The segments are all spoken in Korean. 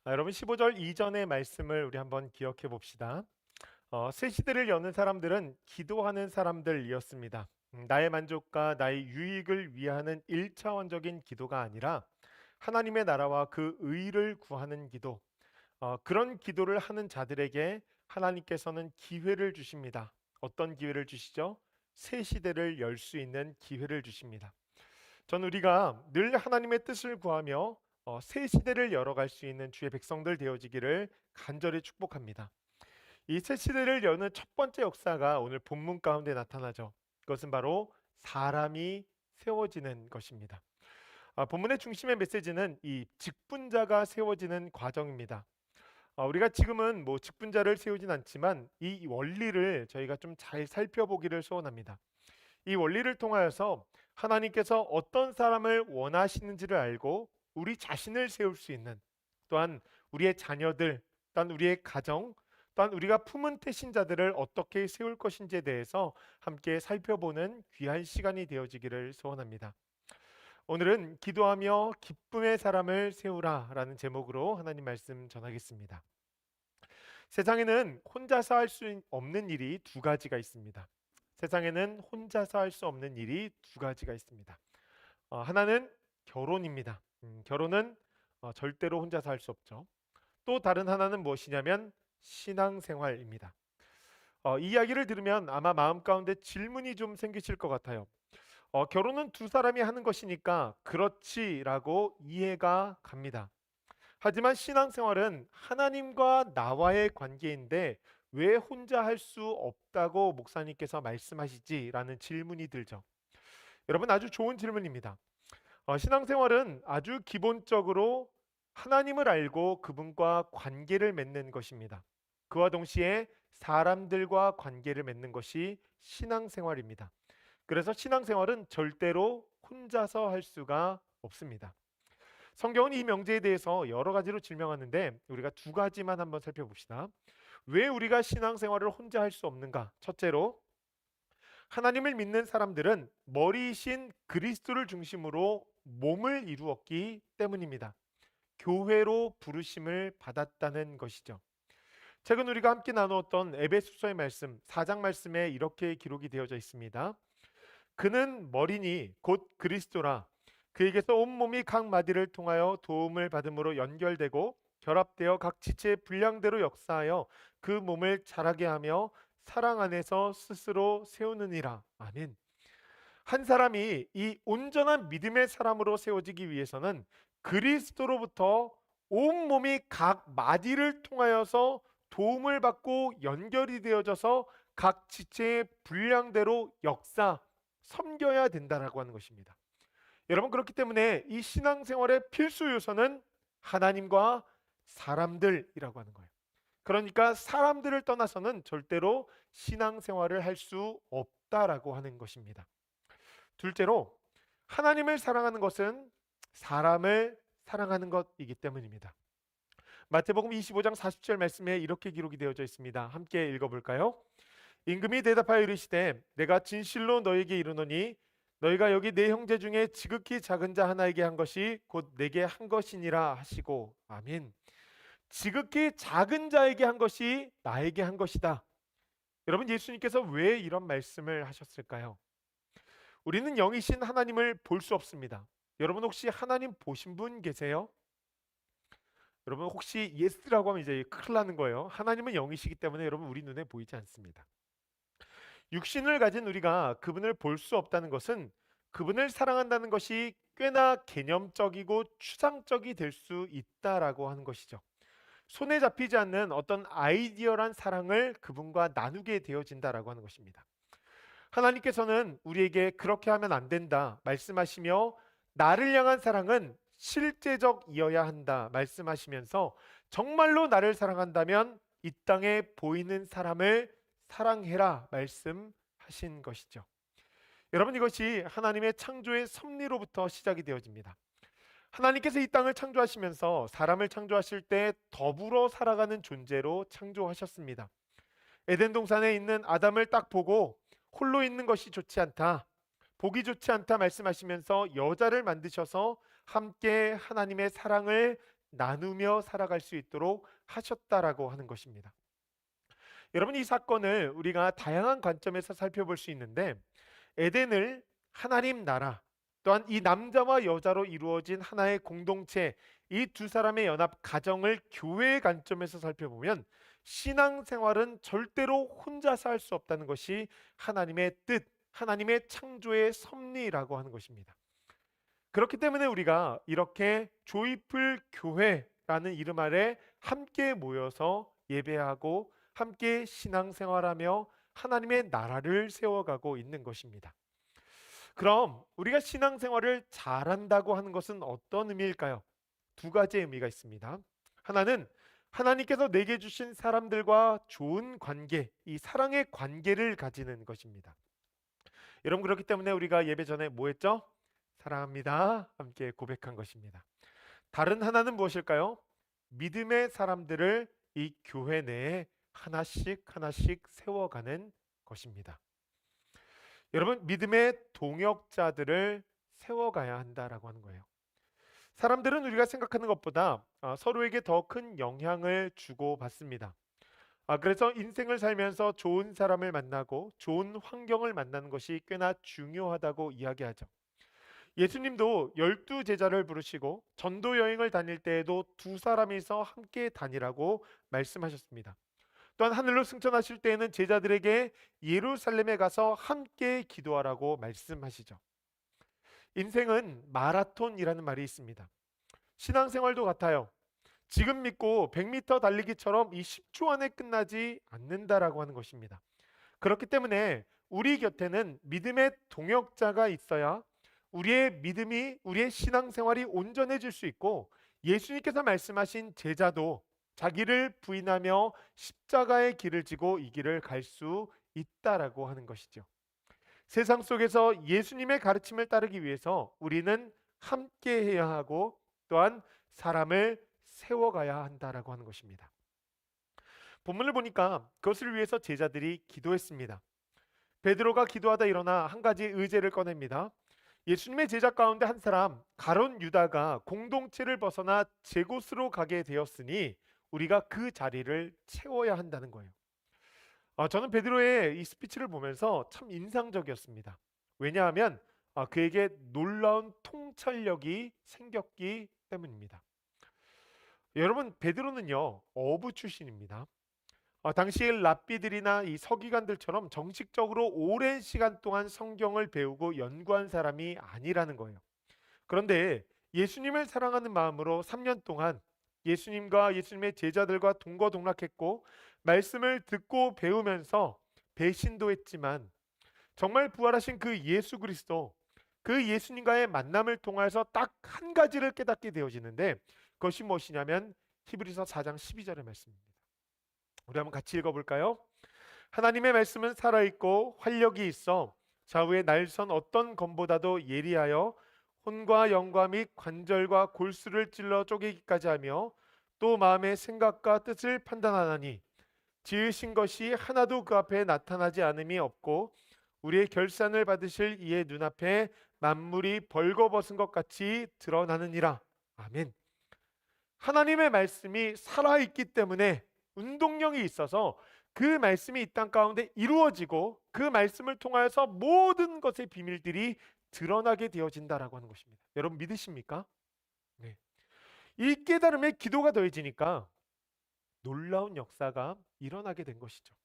여러분 15절 이전의 말씀을 우리 한번 기억해 봅시다. 새 시대를 여는 사람들은 기도하는 사람들이었습니다. 나의 만족과 나의 유익을 위하는 1차원적인 기도가 아니라 하나님의 나라와 그 의를 구하는 기도, 그런 기도를 하는 자들에게 하나님께서는 기회를 주십니다. 어떤 기회를 주시죠? 새 시대를 열 수 있는 기회를 주십니다. 전 우리가 늘 하나님의 뜻을 구하며 새 시대를 열어갈 수 있는 주의 백성들 되어지기를 간절히 축복합니다. 이 새 시대를 여는 첫 번째 역사가 오늘 본문 가운데 나타나죠. 그것은 바로 사람이 세워지는 것입니다. 본문의 중심의 메시지는 이 직분자가 세워지는 과정입니다. 우리가 지금은 뭐 직분자를 세우진 않지만 이 원리를 저희가 좀 잘 살펴보기를 소원합니다. 이 원리를 통하여서 하나님께서 어떤 사람을 원하시는지를 알고 우리 자신을 세울 수 있는, 또한 우리의 자녀들, 또한 우리의 가정, 또한 우리가 품은 태신자들을 어떻게 세울 것인지에 대해서 함께 살펴보는 귀한 시간이 되어지기를 소원합니다. 오늘은 기도하며 기쁨의 사람을 세우라라는 제목으로 하나님 말씀 전하겠습니다. 세상에는 혼자서 할 수 없는 일이 두 가지가 있습니다. 세상에는 혼자서 할 수 없는 일이 두 가지가 있습니다. 하나는 결혼입니다. 결혼은 절대로 혼자서 할 수 없죠. 또 다른 하나는 무엇이냐면 신앙생활입니다. 이 이야기를 들으면 아마 마음 가운데 질문이 좀 생기실 것 같아요. 결혼은 두 사람이 하는 것이니까 그렇지라고 이해가 갑니다. 하지만 신앙생활은 하나님과 나와의 관계인데 왜 혼자 할 수 없다고 목사님께서 말씀하시지라는 질문이 들죠. 여러분, 아주 좋은 질문입니다. 신앙생활은 아주 기본적으로 하나님을 알고 그분과 관계를 맺는 것입니다. 그와 동시에 사람들과 관계를 맺는 것이 신앙생활입니다. 그래서 신앙생활은 절대로 혼자서 할 수가 없습니다. 성경은 이 명제에 대해서 여러 가지로 질명하는데 우리가 두 가지만 한번 살펴봅시다. 왜 우리가 신앙생활을 혼자 할 수 없는가? 첫째로, 하나님을 믿는 사람들은 머리이신 그리스도를 중심으로 몸을 이루었기 때문입니다. 교회로 부르심을 받았다는 것이죠. 최근 우리가 함께 나누었던 에베소서의 말씀 4장 말씀에 이렇게 기록이 되어져 있습니다. 그는 머리니 곧 그리스도라. 그에게서 온몸이 각 마디를 통하여 도움을 받음으로 연결되고 결합되어 각 지체의 분량대로 역사하여 그 몸을 자라게 하며 사랑 안에서 스스로 세우느니라. 아멘. 한 사람이 이 온전한 믿음의 사람으로 세워지기 위해서는 그리스도로부터 온몸이 각 마디를 통하여서 도움을 받고 연결이 되어져서 각 지체의 분량대로 섬겨야 된다라고 하는 것입니다. 여러분, 그렇기 때문에 이 신앙생활의 필수 요소는 하나님과 사람들이라고 하는 거예요. 그러니까 사람들을 떠나서는 절대로 신앙생활을 할 수 없다라고 하는 것입니다. 둘째로, 하나님을 사랑하는 것은 사람을 사랑하는 것이기 때문입니다. 마태복음 25장 40절 말씀에 이렇게 기록이 되어져 있습니다. 함께 읽어볼까요? 임금이 대답하여 이르시되 내가 진실로 너에게 이르노니 너희가 여기 네 형제 중에 지극히 작은 자 하나에게 한 것이 곧 내게 한 것이니라 하시고. 아멘. 지극히 작은 자에게 한 것이 나에게 한 것이다. 여러분, 예수님께서 왜 이런 말씀을 하셨을까요? 우리는 영이신 하나님을 볼 수 없습니다. 여러분, 혹시 하나님 보신 분 계세요? 여러분, 혹시 예스라고 하면 이제 큰일 나는 거예요. 하나님은 영이시기 때문에 여러분, 우리 눈에 보이지 않습니다. 육신을 가진 우리가 그분을 볼 수 없다는 것은 그분을 사랑한다는 것이 꽤나 개념적이고 추상적이 될 수 있다라고 하는 것이죠. 손에 잡히지 않는 어떤 아이디어란 사랑을 그분과 나누게 되어진다라고 하는 것입니다. 하나님께서는 우리에게 그렇게 하면 안 된다 말씀하시며 나를 향한 사랑은 실제적이어야 한다 말씀하시면서 정말로 나를 사랑한다면 이 땅에 보이는 사람을 사랑해라 말씀하신 것이죠. 여러분, 이것이 하나님의 창조의 섭리로부터 시작이 되어집니다. 하나님께서 이 땅을 창조하시면서 사람을 창조하실 때 더불어 살아가는 존재로 창조하셨습니다. 에덴 동산에 있는 아담을 딱 보고 홀로 있는 것이 좋지 않다, 보기 좋지 않다 말씀하시면서 여자를 만드셔서 함께 하나님의 사랑을 나누며 살아갈 수 있도록 하셨다라고 하는 것입니다. 여러분, 이 사건을 우리가 다양한 관점에서 살펴볼 수 있는데, 에덴을 하나님 나라, 또한 이 남자와 여자로 이루어진 하나의 공동체, 이 두 사람의 연합 가정을 교회의 관점에서 살펴보면 신앙생활은 절대로 혼자서 할 수 없다는 것이 하나님의 뜻, 하나님의 창조의 섭리라고 하는 것입니다. 그렇기 때문에 우리가 이렇게 조이풀 교회라는 이름 아래 함께 모여서 예배하고 함께 신앙생활하며 하나님의 나라를 세워가고 있는 것입니다. 그럼 우리가 신앙생활을 잘한다고 하는 것은 어떤 의미일까요? 두 가지 의미가 있습니다. 하나는 하나님께서 내게 주신 사람들과 좋은 관계, 이 사랑의 관계를 가지는 것입니다. 여러분, 그렇기 때문에 우리가 예배 전에 뭐 했죠? 사랑합니다. 함께 고백한 것입니다. 다른 하나는 무엇일까요? 믿음의 사람들을 이 교회 내에 하나씩 하나씩 세워가는 것입니다. 여러분, 믿음의 동역자들을 세워가야 한다라고 하는 거예요. 사람들은 우리가 생각하는 것보다 서로에게 더 큰 영향을 주고 받습니다. 그래서 인생을 살면서 좋은 사람을 만나고 좋은 환경을 만나는 것이 꽤나 중요하다고 이야기하죠. 예수님도 12제자를 부르시고 전도 여행을 다닐 때에도 두 사람이서 함께 다니라고 말씀하셨습니다. 또한 하늘로 승천하실 때에는 제자들에게 예루살렘에 가서 함께 기도하라고 말씀하시죠. 인생은 마라톤이라는 말이 있습니다. 신앙생활도 같아요. 지금 믿고 100m 달리기처럼 이 10초 안에 끝나지 않는다라고 하는 것입니다. 그렇기 때문에 우리 곁에는 믿음의 동역자가 있어야 우리의 믿음이, 우리의 신앙생활이 온전해질 수 있고, 예수님께서 말씀하신 제자도 자기를 부인하며 십자가의 길을 지고 이 길을 갈 수 있다라고 하는 것이죠. 세상 속에서 예수님의 가르침을 따르기 위해서 우리는 함께 해야 하고 또한 사람을 세워가야 한다라고 하는 것입니다. 본문을 보니까 그것을 위해서 제자들이 기도했습니다. 베드로가 기도하다 일어나 한 가지 의제를 꺼냅니다. 예수님의 제자 가운데 한 사람 가룟 유다가 공동체를 벗어나 제 곳으로 가게 되었으니 우리가 그 자리를 채워야 한다는 거예요. 저는 베드로의 이 스피치를 보면서 참 인상적이었습니다. 왜냐하면 그에게 놀라운 통찰력이 생겼기 때문입니다. 여러분, 베드로는요 어부 출신입니다. 당시의 랍비들이나 이 서기관들처럼 정식적으로 오랜 시간 동안 성경을 배우고 연구한 사람이 아니라는 거예요. 그런데 예수님을 사랑하는 마음으로 3년 동안 예수님과 예수님의 제자들과 동거동락했고 말씀을 듣고 배우면서 배신도 했지만 정말 부활하신 그 예수 그리스도, 그 예수님과의 만남을 통해서 딱 한 가지를 깨닫게 되어지는데 그것이 무엇이냐면 히브리서 4장 12절의 말씀입니다. 우리 한번 같이 읽어볼까요? 하나님의 말씀은 살아있고 활력이 있어 좌우의 날선 어떤 검보다도 예리하여 혼과 영과 및 관절과 골수를 찔러 쪼개기까지 하며 또 마음의 생각과 뜻을 판단하나니 지으신 것이 하나도 그 앞에 나타나지 않음이 없고 우리의 결산을 받으실 이의 눈앞에 만물이 벌거벗은 것 같이 드러나느니라. 아멘. 하나님의 말씀이 살아있기 때문에 운동력이 있어서 그 말씀이 이 땅 가운데 이루어지고 그 말씀을 통하여서 모든 것의 비밀들이 드러나게 되어진다라고 하는 것입니다. 여러분 믿으십니까? 네. 이 깨달음에 기도가 더해지니까 놀라운 역사가 일어나게 된 것이죠.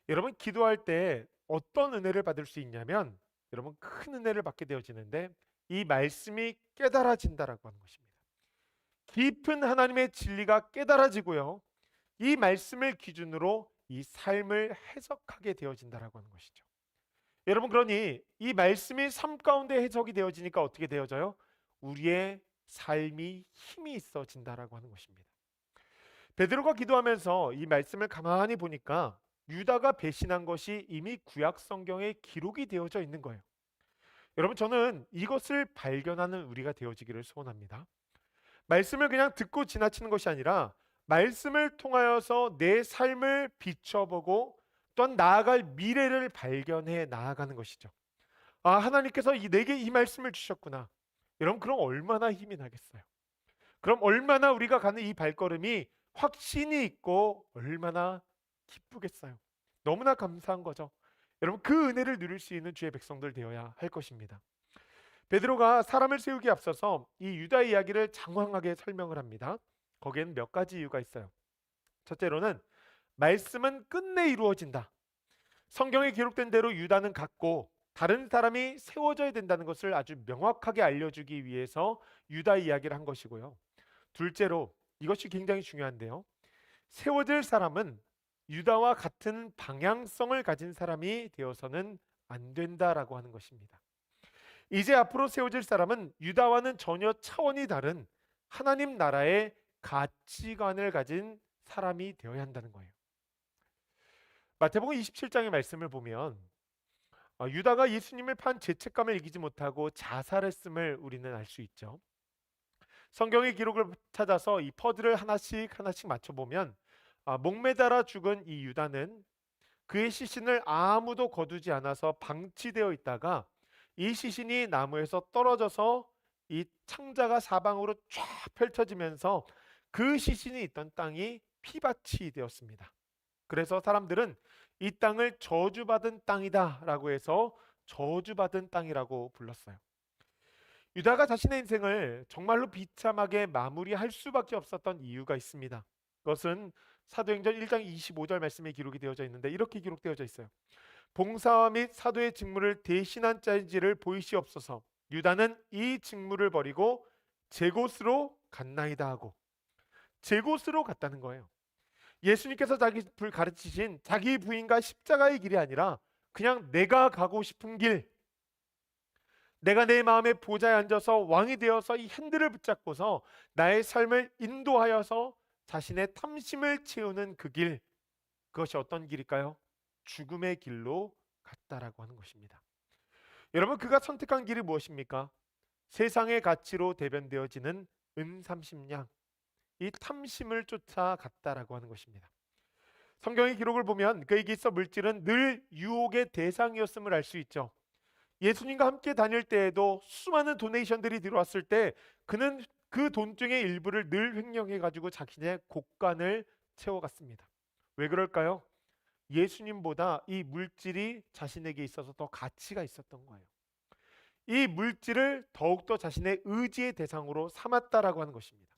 여러분, 기도할 때 어떤 은혜를 받을 수 있냐면 여러분 큰 은혜를 받게 되어지는데 이 말씀이 깨달아진다라고 하는 것입니다. 깊은 하나님의 진리가 깨달아지고요. 이 말씀을 기준으로 이 삶을 해석하게 되어진다라고 하는 것이죠. 여러분, 그러니 이 말씀이 삶 가운데 해석이 되어지니까 어떻게 되어져요? 우리의 삶이 힘이 있어진다라고 하는 것입니다. 베드로가 기도하면서 이 말씀을 가만히 보니까 유다가 배신한 것이 이미 구약 성경에 기록이 되어져 있는 거예요. 여러분, 저는 이것을 발견하는 우리가 되어지기를 소원합니다. 말씀을 그냥 듣고 지나치는 것이 아니라 말씀을 통하여서 내 삶을 비춰보고 또한 나아갈 미래를 발견해 나아가는 것이죠. 하나님께서 내게 이 말씀을 주셨구나. 여러분, 그럼 얼마나 힘이 나겠어요. 그럼 얼마나 우리가 가는 이 발걸음이 확신이 있고 얼마나 기쁘겠어요. 너무나 감사한 거죠. 여러분, 그 은혜를 누릴 수 있는 주의 백성들 되어야 할 것입니다. 베드로가 사람을 세우기에 앞서서 이 유다 이야기를 장황하게 설명을 합니다. 거기에는 몇 가지 이유가 있어요. 첫째로는 말씀은 끝내 이루어진다. 성경에 기록된 대로 유다는 갔고 다른 사람이 세워져야 된다는 것을 아주 명확하게 알려주기 위해서 유다 이야기를 한 것이고요. 둘째로, 이것이 굉장히 중요한데요. 세워질 사람은 유다와 같은 방향성을 가진 사람이 되어서는 안 된다라고 하는 것입니다. 이제 앞으로 세워질 사람은 유다와는 전혀 차원이 다른 하나님 나라의 가치관을 가진 사람이 되어야 한다는 거예요. 마태복음 27장의 말씀을 보면 유다가 예수님을 판 죄책감을 이기지 못하고 자살했음을 우리는 알 수 있죠. 성경의 기록을 찾아서 이 퍼즐을 하나씩 하나씩 맞춰보면 목매달아 죽은 이 유다는 그의 시신을 아무도 거두지 않아서 방치되어 있다가 이 시신이 나무에서 떨어져서 이 창자가 사방으로 쫙 펼쳐지면서 그 시신이 있던 땅이 피밭이 되었습니다. 그래서 사람들은 이 땅을 저주받은 땅이다 라고 해서 저주받은 땅이라고 불렀어요. 유다가 자신의 인생을 정말로 비참하게 마무리할 수밖에 없었던 이유가 있습니다. 그것은 사도행전 1장 25절 말씀에 기록이 되어져 있는데 이렇게 기록되어져 있어요. 봉사와 및 사도의 직무를 대신한 자인지를 보이시옵소서. 유다는 이 직무를 버리고 제 곳으로 갔나이다 하고, 제 곳으로 갔다는 거예요. 예수님께서 자기 가르치신 자기 부인과 십자가의 길이 아니라 그냥 내가 가고 싶은 길, 내가 내 마음의 보좌에 앉아서 왕이 되어서 이 핸들을 붙잡고서 나의 삶을 인도하여서 자신의 탐심을 채우는 그 길, 그것이 어떤 길일까요? 죽음의 길로 갔다라고 하는 것입니다. 여러분, 그가 선택한 길이 무엇입니까? 세상의 가치로 대변되어지는 은삼십냥, 이 탐심을 쫓아갔다라고 하는 것입니다. 성경의 기록을 보면 그에게 있어 물질은 늘 유혹의 대상이었음을 알 수 있죠. 예수님과 함께 다닐 때에도 수많은 도네이션들이 들어왔을 때 그는 그 돈 중의 일부를 늘 횡령해 가지고 자신의 곳간을 채워갔습니다. 왜 그럴까요? 예수님보다 이 물질이 자신에게 있어서 더 가치가 있었던 거예요. 이 물질을 더욱더 자신의 의지의 대상으로 삼았다라고 하는 것입니다.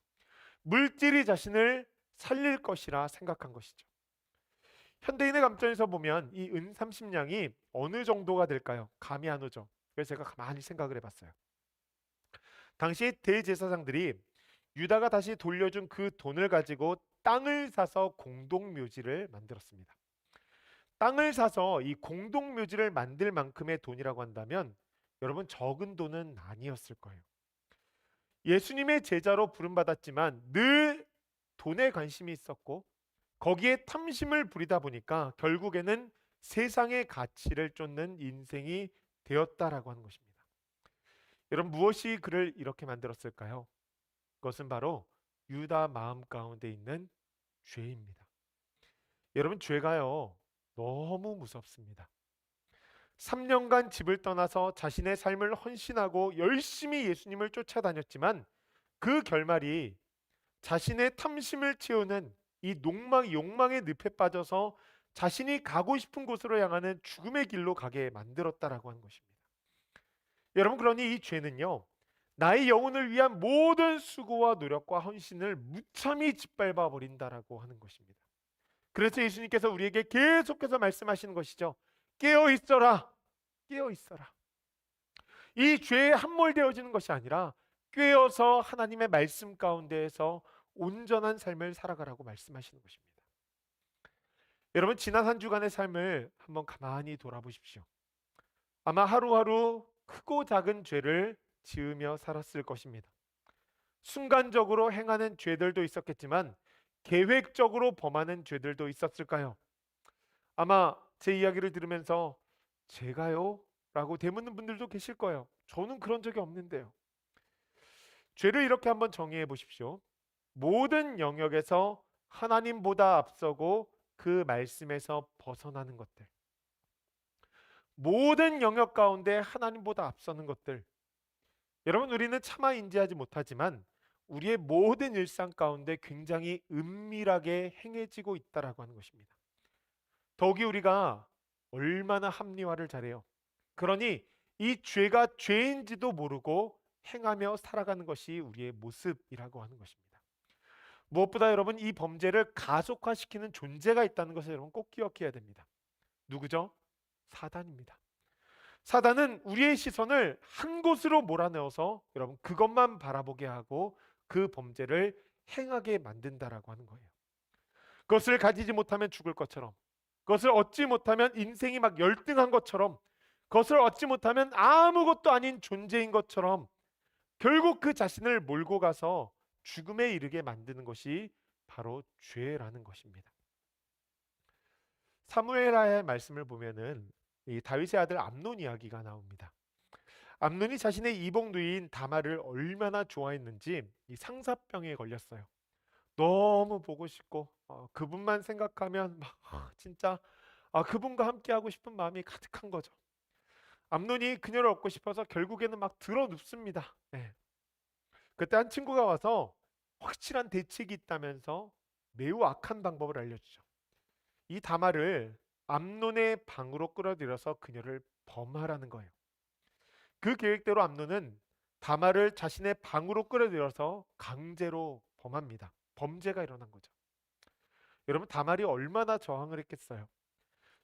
물질이 자신을 살릴 것이라 생각한 것이죠. 현대인의 감정에서 보면 이 은30냥이 어느 정도가 될까요? 감이 안 오죠. 그래서 제가 가만히 생각을 해봤어요. 당시 대제사장들이 유다가 다시 돌려준 그 돈을 가지고 땅을 사서 공동묘지를 만들었습니다. 땅을 사서 이 공동묘지를 만들 만큼의 돈이라고 한다면 여러분, 적은 돈은 아니었을 거예요. 예수님의 제자로 부름받았지만 늘 돈에 관심이 있었고 거기에 탐심을 부리다 보니까 결국에는 세상의 가치를 쫓는 인생이 되었다라고 하는 것입니다. 여러분, 무엇이 그를 이렇게 만들었을까요? 그것은 바로 유다 마음 가운데 있는 죄입니다. 여러분, 죄가요 너무 무섭습니다. 3년간 집을 떠나서 자신의 삶을 헌신하고 열심히 예수님을 쫓아다녔지만 그 결말이 자신의 탐심을 채우는 이 욕망의 늪에 빠져서 자신이 가고 싶은 곳으로 향하는 죽음의 길로 가게 만들었다라고 하는 것입니다. 여러분, 그러니 이 죄는요, 나의 영혼을 위한 모든 수고와 노력과 헌신을 무참히 짓밟아 버린다라고 하는 것입니다. 그래서 예수님께서 우리에게 계속해서 말씀하시는 것이죠. 깨어 있어라. 깨어 있어라. 이 죄에 함몰되어지는 것이 아니라 깨어서 하나님의 말씀 가운데에서 온전한 삶을 살아가라고 말씀하시는 것입니다. 여러분, 지난 한 주간의 삶을 한번 가만히 돌아보십시오. 아마 하루하루 크고 작은 죄를 지으며 살았을 것입니다. 순간적으로 행하는 죄들도 있었겠지만 계획적으로 범하는 죄들도 있었을까요? 아마 제 이야기를 들으면서 제가요? 라고 되묻는 분들도 계실 거예요. 저는 그런 적이 없는데요. 죄를 이렇게 한번 정의해 보십시오. 모든 영역에서 하나님보다 앞서고 그 말씀에서 벗어나는 것들, 모든 영역 가운데 하나님보다 앞서는 것들, 여러분, 우리는 차마 인지하지 못하지만 우리의 모든 일상 가운데 굉장히 은밀하게 행해지고 있다라고 하는 것입니다. 더욱이 우리가 얼마나 합리화를 잘해요. 그러니 이 죄가 죄인지도 모르고 행하며 살아가는 것이 우리의 모습이라고 하는 것입니다. 무엇보다 여러분, 이 범죄를 가속화시키는 존재가 있다는 것을 여러분 꼭 기억해야 됩니다. 누구죠? 사단입니다. 사단은 우리의 시선을 한 곳으로 몰아넣어서 여러분 그것만 바라보게 하고 그 범죄를 행하게 만든다라고 하는 거예요. 그것을 가지지 못하면 죽을 것처럼, 그것을 얻지 못하면 인생이 막 열등한 것처럼, 그것을 얻지 못하면 아무것도 아닌 존재인 것처럼 결국 그 자신을 몰고 가서 죽음에 이르게 만드는 것이 바로 죄라는 것입니다. 사무엘하의 말씀을 보면은 이 다윗의 아들 암논 이야기가 나옵니다. 암논이 자신의 이복 누이인 다말을 얼마나 좋아했는지 이 상사병에 걸렸어요. 너무 보고 싶고 그분만 생각하면 막 진짜 그분과 함께 하고 싶은 마음이 가득한 거죠. 암논이 그녀를 얻고 싶어서 결국에는 막 들어 눕습니다. 예. 그때 한 친구가 와서 확실한 대책이 있다면서 매우 악한 방법을 알려주죠. 이 다말을 암논의 방으로 끌어들여서 그녀를 범하라는 거예요. 그 계획대로 암논은 다말을 자신의 방으로 끌어들여서 강제로 범합니다. 범죄가 일어난 거죠. 여러분, 다말이 얼마나 저항을 했겠어요.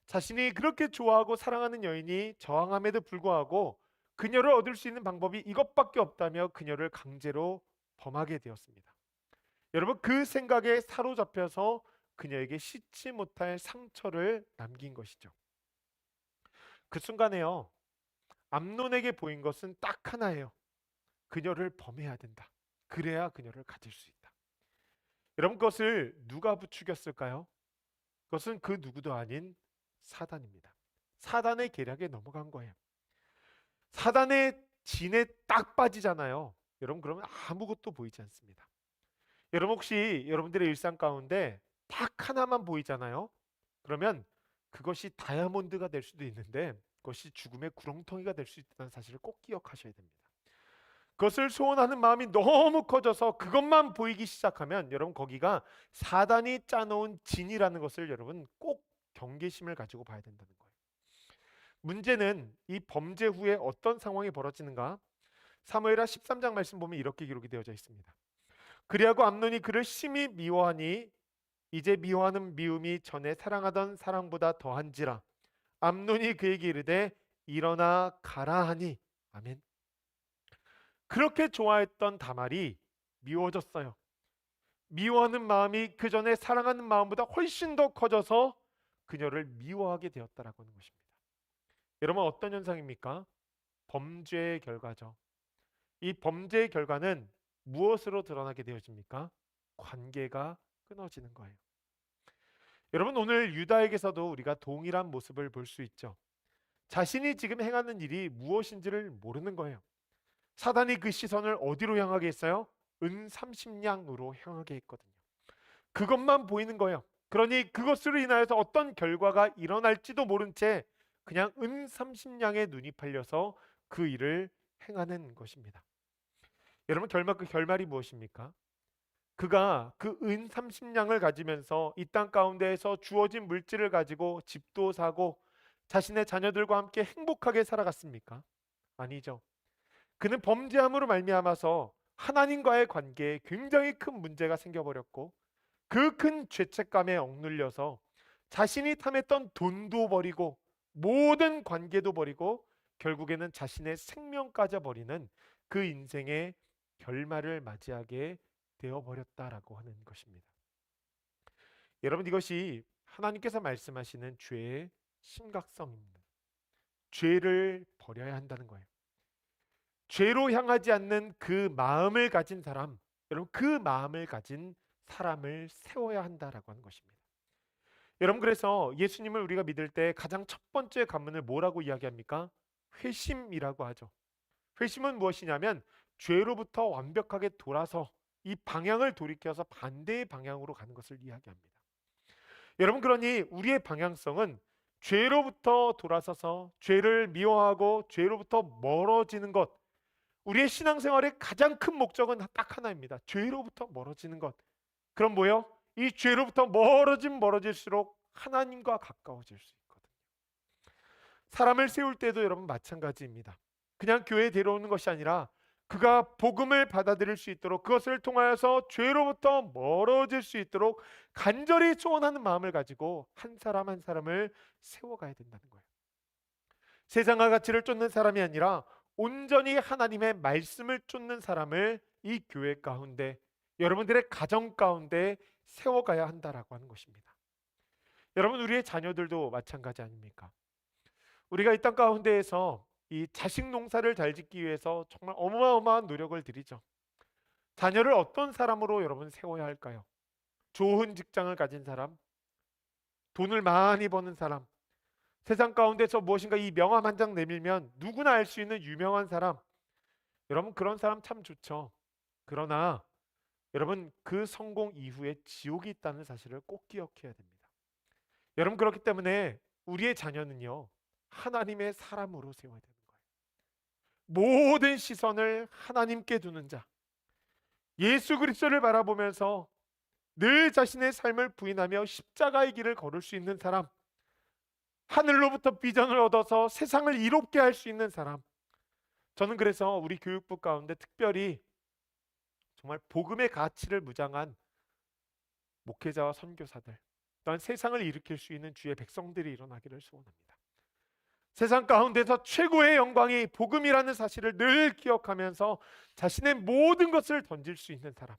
자신이 그렇게 좋아하고 사랑하는 여인이 저항함에도 불구하고 그녀를 얻을 수 있는 방법이 이것밖에 없다며 그녀를 강제로 범하게 되었습니다. 여러분, 그 생각에 사로잡혀서 그녀에게 씻지 못할 상처를 남긴 것이죠. 그 순간에요, 암논에게 보인 것은 딱 하나예요. 그녀를 범해야 된다. 그래야 그녀를 가질 수 있다. 여러분, 그것을 누가 부추겼을까요? 그것은 그 누구도 아닌 사단입니다. 사단의 계략에 넘어간 거예요. 사단의 진에 딱 빠지잖아요. 여러분, 그러면 아무것도 보이지 않습니다. 여러분, 혹시 여러분들의 일상 가운데 딱 하나만 보이잖아요. 그러면 그것이 다이아몬드가 될 수도 있는데 그것이 죽음의 구렁텅이가 될 수 있다는 사실을 꼭 기억하셔야 됩니다. 그것을 소원하는 마음이 너무 커져서 그것만 보이기 시작하면 여러분, 거기가 사단이 짜놓은 진이라는 것을 여러분 꼭 경계심을 가지고 봐야 된다는 거예요. 문제는 이 범죄 후에 어떤 상황이 벌어지는가? 사무엘하 13장 말씀 보면 이렇게 기록이 되어져 있습니다. 그리하고 암논이 그를 심히 미워하니 이제 미워하는 미움이 전에 사랑하던 사랑보다 더한지라. 암논이 그에게 이르되 일어나 가라 하니. 아멘. 그렇게 좋아했던 다말이 미워졌어요. 미워하는 마음이 그 전에 사랑하는 마음보다 훨씬 더 커져서 그녀를 미워하게 되었다라고 하는 것입니다. 여러분, 어떤 현상입니까? 범죄의 결과죠. 이 범죄의 결과는 무엇으로 드러나게 되어집니까? 관계가 끊어지는 거예요. 여러분, 오늘 유다에게서도 우리가 동일한 모습을 볼 수 있죠. 자신이 지금 행하는 일이 무엇인지를 모르는 거예요. 사단이 그 시선을 어디로 향하게 했어요? 은 30냥으로 향하게 했거든요. 그것만 보이는 거예요. 그러니 그것으로 인하여서 어떤 결과가 일어날지도 모른 채 그냥 은 30냥에 눈이 팔려서 그 일을 행하는 것입니다. 여러분, 그 결말이 무엇입니까? 그가 그 은 30냥을 가지면서 이 땅 가운데에서 주어진 물질을 가지고 집도 사고 자신의 자녀들과 함께 행복하게 살아갔습니까? 아니죠. 그는 범죄함으로 말미암아서 하나님과의 관계에 굉장히 큰 문제가 생겨버렸고 그 큰 죄책감에 억눌려서 자신이 탐했던 돈도 버리고 모든 관계도 버리고 결국에는 자신의 생명까지 버리는 그 인생의 결말을 맞이하게 되어버렸다라고 하는 것입니다. 여러분, 이것이 하나님께서 말씀하시는 죄의 심각성입니다. 죄를 버려야 한다는 거예요. 죄로 향하지 않는 그 마음을 가진 사람, 여러분, 그 마음을 가진 사람을 세워야 한다라고 하는 것입니다. 여러분, 그래서 예수님을 우리가 믿을 때 가장 첫 번째 관문을 뭐라고 이야기합니까? 회심이라고 하죠. 회심은 무엇이냐면 죄로부터 완벽하게 돌아서 이 방향을 돌이켜서 반대의 방향으로 가는 것을 이야기합니다. 여러분, 그러니 우리의 방향성은 죄로부터 돌아서서 죄를 미워하고 죄로부터 멀어지는 것, 우리의 신앙생활의 가장 큰 목적은 딱 하나입니다. 죄로부터 멀어지는 것. 그럼 뭐요? 이 죄로부터 멀어질수록 하나님과 가까워질 수 있거든요. 사람을 세울 때도 여러분 마찬가지입니다. 그냥 교회에 데려오는 것이 아니라 그가 복음을 받아들일 수 있도록, 그것을 통하여서 죄로부터 멀어질 수 있도록 간절히 소원하는 마음을 가지고 한 사람 한 사람을 세워가야 된다는 거예요. 세상과 가치를 쫓는 사람이 아니라 온전히 하나님의 말씀을 쫓는 사람을 이 교회 가운데, 여러분들의 가정 가운데 세워가야 한다라고 하는 것입니다. 여러분, 우리의 자녀들도 마찬가지 아닙니까? 우리가 이 땅 가운데에서 이 자식 농사를 잘 짓기 위해서 정말 어마어마한 노력을 들이죠. 자녀를 어떤 사람으로 여러분 세워야 할까요? 좋은 직장을 가진 사람, 돈을 많이 버는 사람, 세상 가운데서 무엇인가 이 명함 한 장 내밀면 누구나 알 수 있는 유명한 사람. 여러분, 그런 사람 참 좋죠. 그러나 여러분, 그 성공 이후에 지옥이 있다는 사실을 꼭 기억해야 됩니다. 여러분, 그렇기 때문에 우리의 자녀는요, 하나님의 사람으로 세워야 되는 거예요. 모든 시선을 하나님께 두는 자, 예수 그리스도를 바라보면서 늘 자신의 삶을 부인하며 십자가의 길을 걸을 수 있는 사람, 하늘로부터 비전을 얻어서 세상을 이롭게 할 수 있는 사람. 저는 그래서 우리 교육부 가운데 특별히 정말 복음의 가치를 무장한 목회자와 선교사들, 또한 세상을 일으킬 수 있는 주의 백성들이 일어나기를 소원합니다. 세상 가운데서 최고의 영광이 복음이라는 사실을 늘 기억하면서 자신의 모든 것을 던질 수 있는 사람,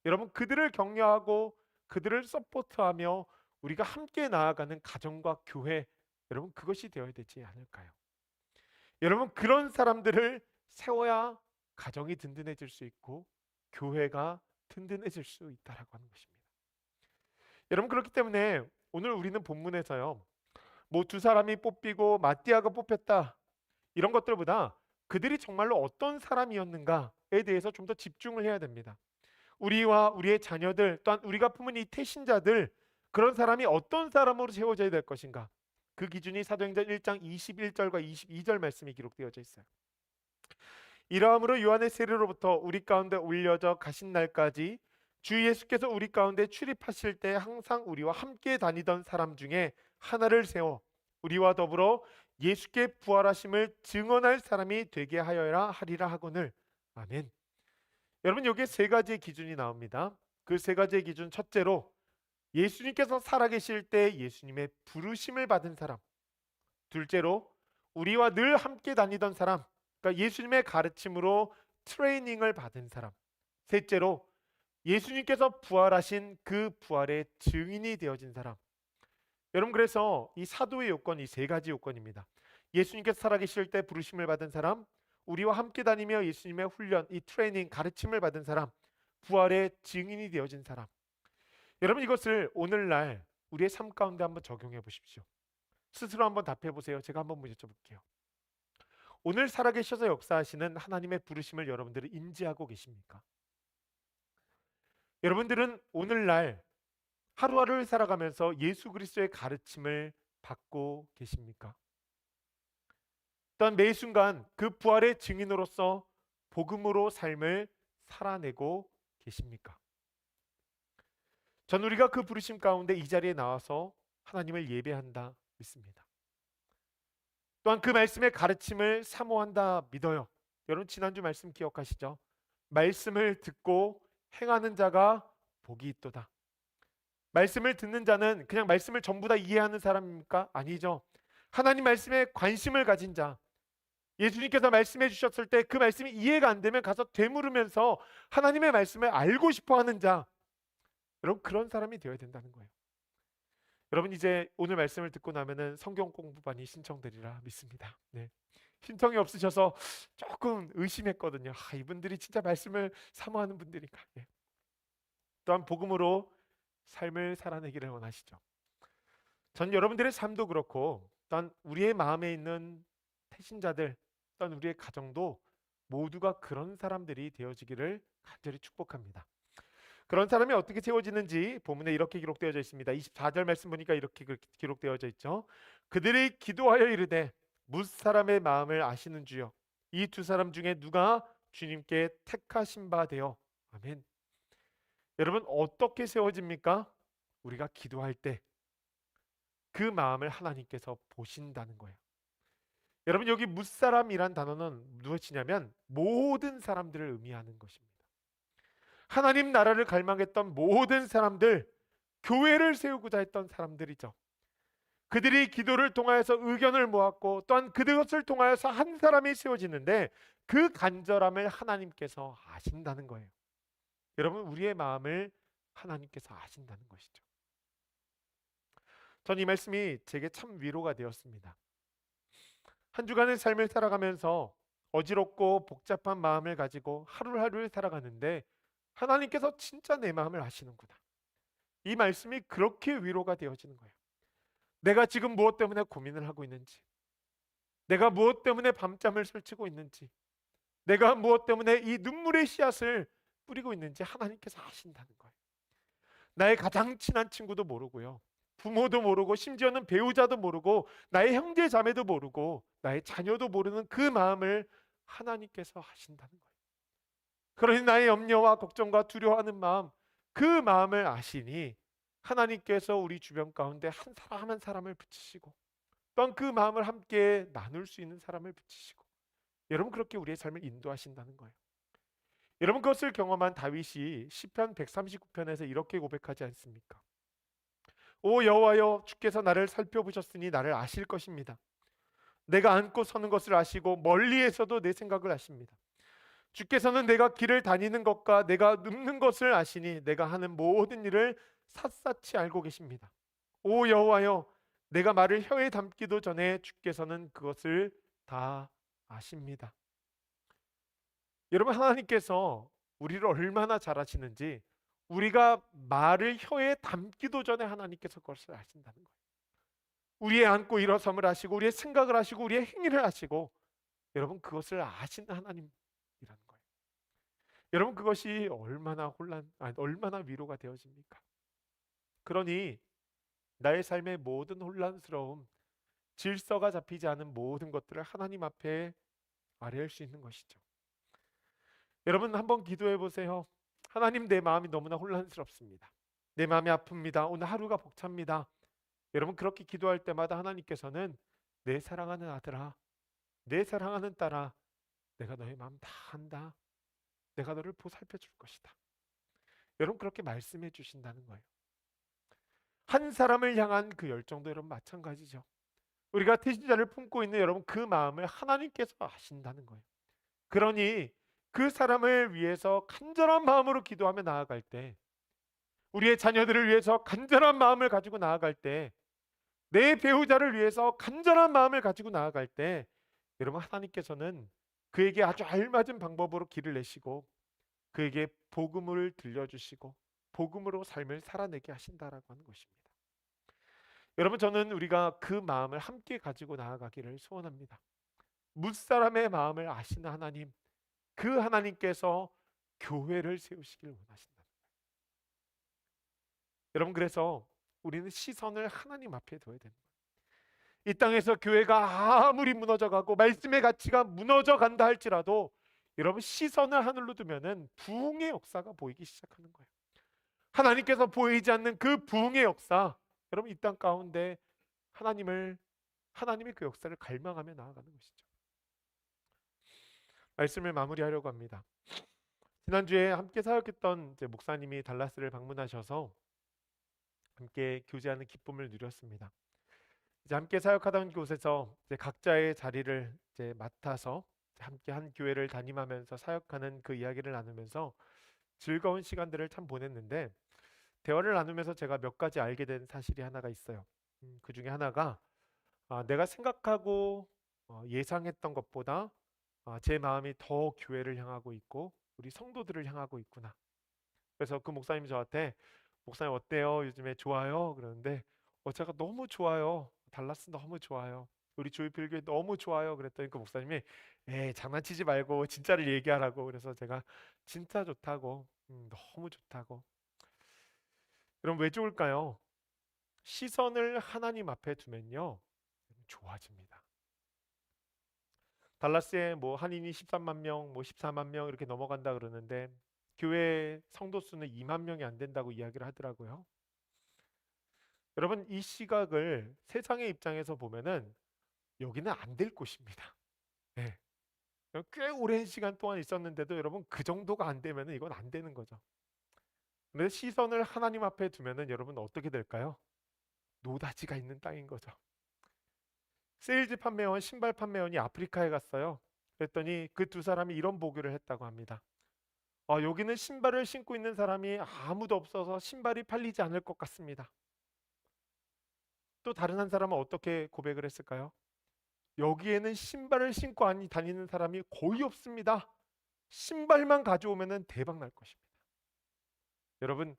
여러분, 그들을 격려하고 그들을 서포트하며 우리가 함께 나아가는 가정과 교회, 여러분, 그것이 되어야 되지 않을까요? 여러분, 그런 사람들을 세워야 가정이 든든해질 수 있고 교회가 든든해질 수 있다라고 하는 것입니다. 여러분, 그렇기 때문에 오늘 우리는 본문에서요, 뭐 두 사람이 뽑히고 마띠아가 뽑혔다, 이런 것들보다 그들이 정말로 어떤 사람이었는가에 대해서 좀 더 집중을 해야 됩니다. 우리와 우리의 자녀들, 또한 우리가 품은 이 태신자들, 그런 사람이 어떤 사람으로 세워져야 될 것인가, 그 기준이 사도행전 1장 21절과 22절 말씀이 기록되어져 있어요. 이러함으로 요한의 세례로부터 우리 가운데 올려져 가신 날까지 주 예수께서 우리 가운데 출입하실 때 항상 우리와 함께 다니던 사람 중에 하나를 세워 우리와 더불어 예수께 부활하심을 증언할 사람이 되게 하여라 하리라 하거늘. 아멘. 여러분, 여기에 세 가지의 기준이 나옵니다. 그 세 가지의 기준, 첫째로 예수님께서 살아계실 때 예수님의 부르심을 받은 사람, 둘째로 우리와 늘 함께 다니던 사람, 그러니까 예수님의 가르침으로 트레이닝을 받은 사람, 셋째로 예수님께서 부활하신 그 부활의 증인이 되어진 사람. 여러분, 그래서 이 사도의 요건, 이 세 가지 요건입니다. 예수님께서 살아계실 때 부르심을 받은 사람, 우리와 함께 다니며 예수님의 훈련, 이 트레이닝, 가르침을 받은 사람, 부활의 증인이 되어진 사람. 여러분, 이것을 오늘날 우리의 삶 가운데 한번 적용해 보십시오. 스스로 한번 답해 보세요. 제가 한번 여쭤볼게요. 오늘 살아계셔서 역사하시는 하나님의 부르심을 여러분들은 인지하고 계십니까? 여러분들은 오늘날 하루하루를 살아가면서 예수 그리스도의 가르침을 받고 계십니까? 또한 매 순간 그 부활의 증인으로서 복음으로 삶을 살아내고 계십니까? 전 우리가 그 부르심 가운데 이 자리에 나와서 하나님을 예배한다 믿습니다. 또한 그 말씀의 가르침을 사모한다 믿어요. 여러분, 지난주 말씀 기억하시죠? 말씀을 듣고 행하는 자가 복이 있도다. 말씀을 듣는 자는 그냥 말씀을 전부 다 이해하는 사람입니까? 아니죠. 하나님 말씀에 관심을 가진 자, 예수님께서 말씀해 주셨을 때 그 말씀이 이해가 안 되면 가서 되물으면서 하나님의 말씀을 알고 싶어 하는 자, 여러분, 그런 사람이 되어야 된다는 거예요. 여러분, 이제 오늘 말씀을 듣고 나면은 성경 공부반이 신청되리라 믿습니다. 네. 신청이 없으셔서 조금 의심했거든요. 이분들이 진짜 말씀을 사모하는 분들인가. 예. 또한 복음으로 삶을 살아내기를 원하시죠. 전 여러분들의 삶도 그렇고, 또한 우리의 마음에 있는 태신자들, 또한 우리의 가정도 모두가 그런 사람들이 되어지기를 간절히 축복합니다. 그런 사람이 어떻게 세워지는지 본문에 이렇게 기록되어져 있습니다. 24절 말씀 보니까 이렇게 기록되어져 있죠. 그들이 기도하여 이르되 뭇 사람의 마음을 아시는 주여, 이 두 사람 중에 누가 주님께 택하신 바 되어. 아멘. 여러분, 어떻게 세워집니까? 우리가 기도할 때 그 마음을 하나님께서 보신다는 거예요. 여러분, 여기 무사람이란 단어는 무엇이냐면 모든 사람들을 의미하는 것입니다. 하나님 나라를 갈망했던 모든 사람들, 교회를 세우고자 했던 사람들이죠. 그들이 기도를 통하여서 의견을 모았고 또한 그것을 통하여서 한 사람이 세워지는데 그 간절함을 하나님께서 아신다는 거예요. 여러분, 우리의 마음을 하나님께서 아신다는 것이죠. 전 이 말씀이 제게 참 위로가 되었습니다. 한 주간의 삶을 살아가면서 어지럽고 복잡한 마음을 가지고 하루하루를 살아가는데 하나님께서 진짜 내 마음을 아시는구나. 이 말씀이 그렇게 위로가 되어지는 거예요. 내가 지금 무엇 때문에 고민을 하고 있는지, 내가 무엇 때문에 밤잠을 설치고 있는지, 내가 무엇 때문에 이 눈물의 씨앗을 뿌리고 있는지 하나님께서 아신다는 거예요. 나의 가장 친한 친구도 모르고요, 부모도 모르고 심지어는 배우자도 모르고 나의 형제 자매도 모르고 나의 자녀도 모르는 그 마음을 하나님께서 하신다는 거예요. 그러니 나의 염려와 걱정과 두려워하는 마음, 그 마음을 아시니 하나님께서 우리 주변 가운데 한 사람 한 사람을 붙이시고 또한 그 마음을 함께 나눌 수 있는 사람을 붙이시고 여러분, 그렇게 우리의 삶을 인도하신다는 거예요. 여러분, 그것을 경험한 다윗이 시편 139편에서 이렇게 고백하지 않습니까? 오 여호와여, 주께서 나를 살펴보셨으니 나를 아실 것입니다. 내가 앉고 서는 것을 아시고 멀리에서도 내 생각을 아십니다. 주께서는 내가 길을 다니는 것과 내가 눕는 것을 아시니 내가 하는 모든 일을 샅샅이 알고 계십니다. 오 여호와여, 내가 말을 혀에 담기도 전에 주께서는 그것을 다 아십니다. 여러분, 하나님께서 우리를 얼마나 잘 아시는지 우리가 말을 혀에 담기도 전에 하나님께서 그것을 아신다는 거예요. 우리의 앉고 일어섬을 아시고 우리의 생각을 아시고 우리의 행위를 아시고 여러분, 그것을 아시는 하나님이라는 거예요. 여러분, 그것이 얼마나 위로가 되어집니까? 그러니 나의 삶의 모든 혼란스러움, 질서가 잡히지 않은 모든 것들을 하나님 앞에 아뢰할 수 있는 것이죠. 여러분, 한번 기도해 보세요. 하나님, 내 마음이 너무나 혼란스럽습니다. 내 마음이 아픕니다. 오늘 하루가 벅찹니다. 여러분, 그렇게 기도할 때마다 하나님께서는 내 사랑하는 아들아, 내 사랑하는 딸아, 내가 너의 마음 다 안다. 내가 너를 보살펴 줄 것이다. 여러분, 그렇게 말씀해 주신다는 거예요. 한 사람을 향한 그 열정도 여러분 마찬가지죠. 우리가 태신자를 품고 있는 여러분, 그 마음을 하나님께서 아신다는 거예요. 그러니 그 사람을 위해서 간절한 마음으로 기도하며 나아갈 때, 우리의 자녀들을 위해서 간절한 마음을 가지고 나아갈 때, 내 배우자를 위해서 간절한 마음을 가지고 나아갈 때 여러분, 하나님께서는 그에게 아주 알맞은 방법으로 길을 내시고 그에게 복음을 들려주시고 복음으로 삶을 살아내게 하신다라고 하는 것입니다. 여러분, 저는 우리가 그 마음을 함께 가지고 나아가기를 소원합니다. 무사람의 마음을 아시는 하나님, 그 하나님께서 교회를 세우시길 원하신다. 여러분, 그래서 우리는 시선을 하나님 앞에 둬야 됩니다. 이 땅에서 교회가 아무리 무너져가고 말씀의 가치가 무너져 간다 할지라도 여러분, 시선을 하늘로 두면은 부흥의 역사가 보이기 시작하는 거예요. 하나님께서 보이지 않는 그 부흥의 역사, 여러분, 이 땅 가운데 하나님의 그 역사를 갈망하며 나아가는 것이죠. 말씀을 마무리하려고 합니다. 지난주에 함께 사역했던 목사님이 달라스를 방문하셔서 함께 교제하는 기쁨을 누렸습니다. 이제 함께 사역하던 곳에서 이제 각자의 자리를 이제 맡아서 함께 한 교회를 담임하면서 사역하는 그 이야기를 나누면서 즐거운 시간들을 참 보냈는데, 대화를 나누면서 제가 몇 가지 알게 된 사실이 하나가 있어요. 그 중에 하나가 내가 생각하고 예상했던 것보다 제 마음이 더 교회를 향하고 있고 우리 성도들을 향하고 있구나. 그래서 그 목사님이 저한테, 목사님 어때요? 요즘에 좋아요? 그러는데 제가 너무 좋아요. 달라스 너무 좋아요. 우리 조이필교회 너무 좋아요. 그랬더니 그 목사님이 장난치지 말고 진짜를 얘기하라고. 그래서 제가 진짜 좋다고, 너무 좋다고. 그럼 왜 좋을까요? 시선을 하나님 앞에 두면요, 좋아집니다. 달라스에 뭐 한인이 13만 명, 뭐 14만 명 이렇게 넘어간다 그러는데 교회 성도 수는 2만 명이 안 된다고 이야기를 하더라고요. 여러분 이 시각을 세상의 입장에서 보면은 여기는 안 될 곳입니다. 네. 꽤 오랜 시간 동안 있었는데도 여러분 그 정도가 안 되면은 이건 안 되는 거죠. 근데 시선을 하나님 앞에 두면은 여러분 어떻게 될까요? 노다지가 있는 땅인 거죠. 세일즈 판매원, 신발 판매원이 아프리카에 갔어요. 그랬더니 그 두 사람이 이런 보교를 했다고 합니다. 여기는 신발을 신고 있는 사람이 아무도 없어서 신발이 팔리지 않을 것 같습니다. 또 다른 한 사람은 어떻게 고백을 했을까요? 여기에는 신발을 신고 다니는 사람이 거의 없습니다. 신발만 가져오면 대박 날 것입니다. 여러분,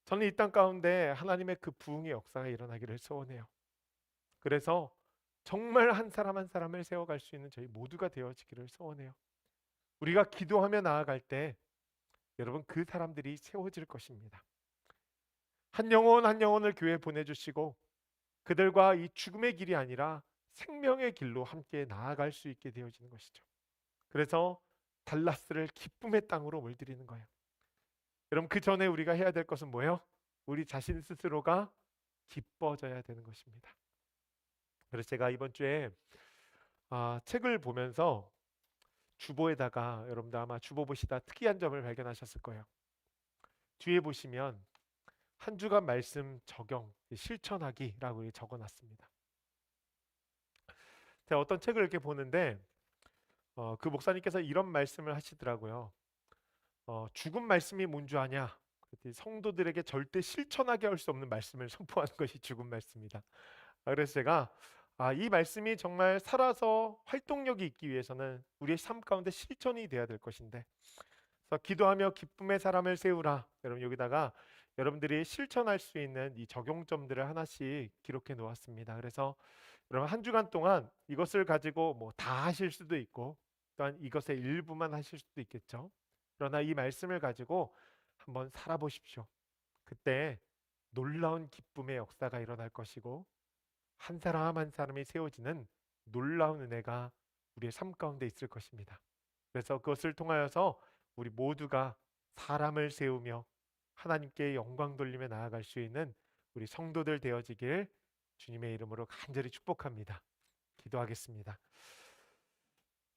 저는 이 땅 가운데 하나님의 그 부흥의 역사가 일어나기를 소원해요. 그래서 정말 한 사람 한 사람을 세워갈 수 있는 저희 모두가 되어지기를 소원해요. 우리가 기도하며 나아갈 때 여러분 그 사람들이 세워질 것입니다. 한 영혼 한 영혼을 교회에 보내주시고 그들과 이 죽음의 길이 아니라 생명의 길로 함께 나아갈 수 있게 되어지는 것이죠. 그래서 달라스를 기쁨의 땅으로 물들이는 거예요. 여러분 그 전에 우리가 해야 될 것은 뭐예요? 우리 자신 스스로가 기뻐져야 되는 것입니다. 그래서 제가 이번 주에 책을 보면서 주보에다가 여러분들 아마 주보 보시다 특이한 점을 발견하셨을 거예요. 뒤에 보시면 한 주간 말씀 적용, 실천하기라고 적어놨습니다. 제가 어떤 책을 이렇게 보는데 그 목사님께서 이런 말씀을 하시더라고요. 죽은 말씀이 뭔 줄 아냐? 그랬더니 성도들에게 절대 실천하게 할 수 없는 말씀을 선포하는 것이 죽은 말씀이다. 그래서 제가 이 말씀이 정말 살아서 활동력이 있기 위해서는 우리의 삶 가운데 실천이 돼야 될 것인데 그래서 기도하며 기쁨의 사람을 세우라. 여러분 여기다가 여러분들이 실천할 수 있는 이 적용점들을 하나씩 기록해 놓았습니다. 그래서 여러분 한 주간 동안 이것을 가지고 뭐 다 하실 수도 있고 또한 이것의 일부만 하실 수도 있겠죠. 그러나 이 말씀을 가지고 한번 살아보십시오. 그때 놀라운 기쁨의 역사가 일어날 것이고 한 사람 한 사람이 세워지는 놀라운 은혜가 우리의 삶 가운데 있을 것입니다. 그래서 그것을 통하여서 우리 모두가 사람을 세우며 하나님께 영광 돌리며 나아갈 수 있는 우리 성도들 되어지길 주님의 이름으로 간절히 축복합니다. 기도하겠습니다.